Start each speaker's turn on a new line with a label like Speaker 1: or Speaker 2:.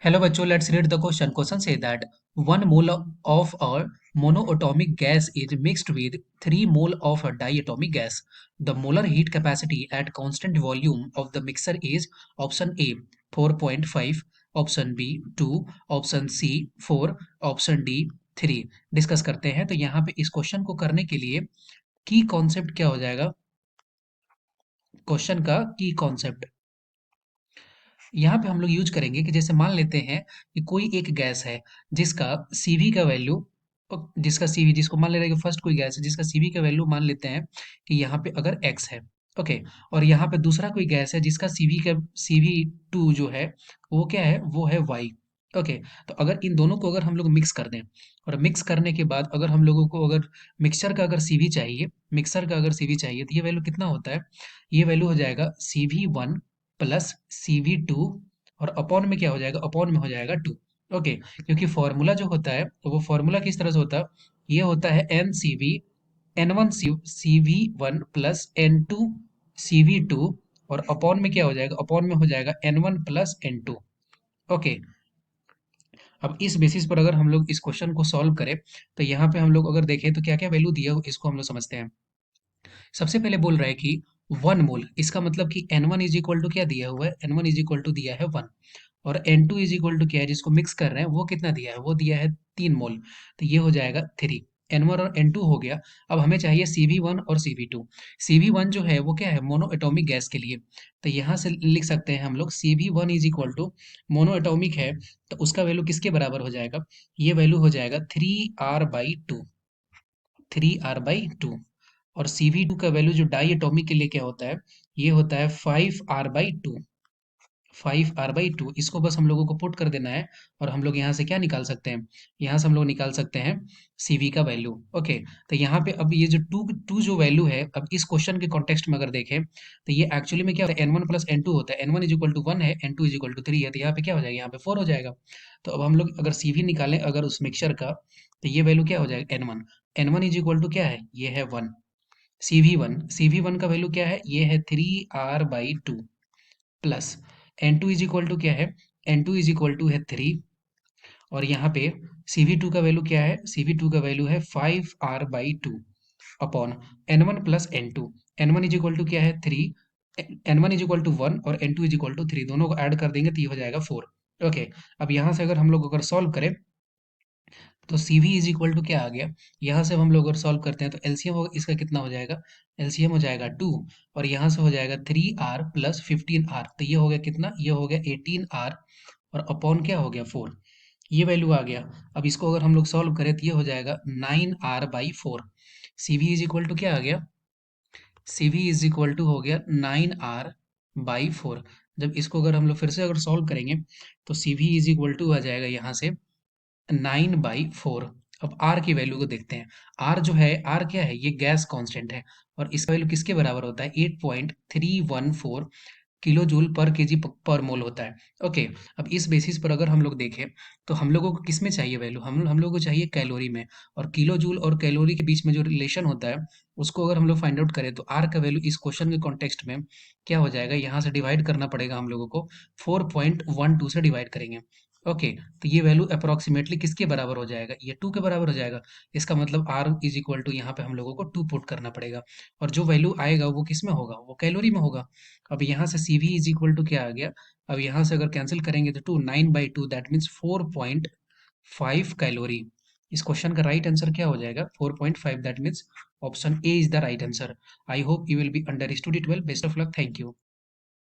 Speaker 1: Hello बच्चों, let's read the question. Question say that 1 mole of a monoatomic gas is mixed with 3 mole of a diatomic gas. The molar heat capacity at constant volume of the mixture is option A 4.5, option B 2, option C 4, option D 3. Discuss करते हैं। तो यहाँ पे इस question को करने के लिए की कॉन्सेप्ट क्या हो जाएगा? क्वेश्चन का की कॉन्सेप्ट यहाँ पे हम लोग यूज करेंगे कि जैसे मान लेते हैं कि कोई एक गैस है जिसका सीवी का वैल्यू, जिसका सीवी, जिसको मान ले रहे हैं कि फर्स्ट कोई गैस है जिसका सीवी का वैल्यू मान लेते हैं कि यहाँ पे अगर एक्स है। ओके। और यहाँ पे दूसरा कोई गैस है जिसका सीवी टू जो है वो क्या है, वो है वाई। ओके। तो अगर इन दोनों को अगर हम लोग मिक्स कर दें और मिक्स करने के बाद अगर हम लोगों को अगर मिक्सचर का अगर सीवी चाहिए, मिक्सर का अगर सीवी चाहिए तो ये वैल्यू कितना होता है? ये वैल्यू हो जाएगा CV1 प्लस CV2 और अपॉन में क्या हो जाएगा? अपॉन में हो जाएगा 2। ओके। क्योंकि फॉर्मूला जो होता है तो वो फॉर्मूला किस तरह से होता है? ये होता है N1 CV1 plus N2 CV2 और अपॉन में क्या हो जाएगा? अपॉन में हो जाएगा N1 प्लस N2। ओके। अब इस बेसिस पर अगर हम लोग इस क्वेश्चन को सॉल्व करें तो यहाँ पे हम लोग अगर देखें तो क्या क्या वैल्यू दिया हो इसको हम लोग समझते हैं। सबसे पहले बोल रहा है कि 1 मोल, इसका मतलब कि N1 इज इक्वल टू क्या दिया हुआ है? N1 इज इक्वल टू दिया है 1 और N2 इज इक्वल टू क्या है, जिसको मिक्स कर रहे हैं वो कितना दिया है? वो दिया है 3 मोल। तो ये हो जाएगा 3। N1 और N2 हो गया। अब हमें चाहिए CV1 और CV2। CV1 जो है वो क्या है? मोनो एटॉमिक गैस के लिए। तो यहाँ से लिख सकते हैं हम लोग CV1 is equal to, monoatomic है तो उसका वैल्यू किसके बराबर हो जाएगा? ये वैल्यू हो जाएगा 3R/2, 3R/2। और CV2 का वैल्यू जो डाई एटॉमिक के लिए क्या होता है? ये होता है 5R/2, 5R/2। इसको बस हम लोगों को पुट कर देना है और हम लोग यहाँ से क्या निकाल सकते हैं? यहाँ से हम लोग निकाल सकते हैं CV का वैल्यू। ओके। तो यहाँ पे अब ये जो टू टू जो वैल्यू है, अब इस क्वेश्चन के कॉन्टेक्स्ट में अगर देखें तो ये एक्चुअली में क्या होता है? N1 प्लस N2 होता है। N1 इज इक्वल टू 1 है, N2 इज इक्वल टू 3 है, तो यहाँ पे क्या हो जाएगा? यहाँ पे 4 हो जाएगा। तो अब हम लोग अगर CV निकालें अगर उस मिक्सचर का, तो ये वैल्यू क्या हो जाएगा? N1। N1 is equal to क्या है? ये है 1। CV1 का वैल्यू क्या है? ये है 3R/2 plus N2 is equal to क्या है? N2 इज इक्वल टू है 3 और यहाँ पे CV2 का वैल्यू क्या है? CV2 का वैल्यू है 5R/2 upon N1 plus N2। N1 is equal to क्या है? 3। N1 इज इक्वल टू 1 और N2 इज इक्वल टू 3, दोनों को ऐड कर देंगे तो ये हो जाएगा 4। ओके। अब यहाँ से अगर हम लोग अगर सॉल्व करें तो CV इज इक्वल टू क्या आ गया? यहाँ से अब हम लोग अगर सॉल्व करते हैं तो एलसीएम होगा इसका कितना हो जाएगा? एलसीएम हो जाएगा 2 और यहाँ से हो जाएगा 3R प्लस 15R, तो ये हो गया कितना? ये हो गया 18R और अपॉन क्या हो गया? 4। ये वैल्यू आ गया। अब इसको अगर हम लोग सॉल्व करें तो ये हो जाएगा 9R/4। CV is equal to क्या आ गया? CV इज इक्वल टू हो गया 9R/4। जब इसको अगर हम लोग फिर से अगर सॉल्व करेंगे तो CV इज इक्वल टू आ जाएगा यहाँ से 9/4। अब आर की वैल्यू को देखते हैं। आर जो है, आर क्या है? ये गैस कांस्टेंट है और इसका वैल्यू किसके बराबर होता है? 8.314 किलो जूल पर केजी पर मोल होता है। ओके। अब इस बेसिस पर अगर हम लोग देखें तो हम लोगों को किस में चाहिए वैल्यू? हम लोगों को चाहिए कैलोरी में। और किलो जूल और कैलोरी के बीच में जो रिलेशन होता है उसको अगर हम लोग फाइंड आउट करें तो आर का वैल्यू इस क्वेश्चन के कॉन्टेक्स्ट में क्या हो जाएगा? यहाँ से डिवाइड करना पड़ेगा हम लोगों को, 4.12 से डिवाइड करेंगे। ओके। तो ये वैल्यू अप्रोक्सीमेटली किसके बराबर हो जाएगा? ये 2 के बराबर हो जाएगा। इसका मतलब आर इज इक्वल टू यहाँ पे हम लोगों को 2 पुट करना पड़ेगा और जो वैल्यू आएगा वो किस में होगा? वो कैलोरी में होगा। अब यहाँ से CV इज इक्वल टू क्या आ गया? अब यहाँ से अगर कैंसिल करेंगे तो 2, 9/2 दैट मीन्स 4.5 कैलोरी। इस क्वेश्चन का राइट आंसर क्या हो जाएगा? 4.5, that means option A is the right answer. I hope you will be understood it well. Best of luck. Thank you.